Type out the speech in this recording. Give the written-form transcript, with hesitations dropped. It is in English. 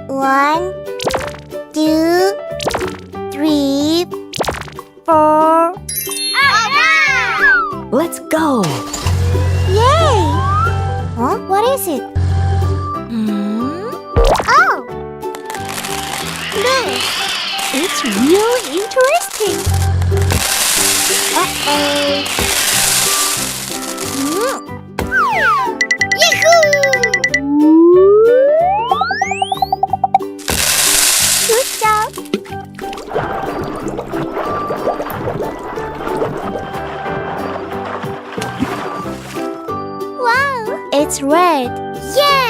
1, 2, 3, 4. Let's go! Yay! Huh? What is it? Oh! Look! It's really interesting. Uh-oh. Yahoo! Good job. Wow! It's red. Yay!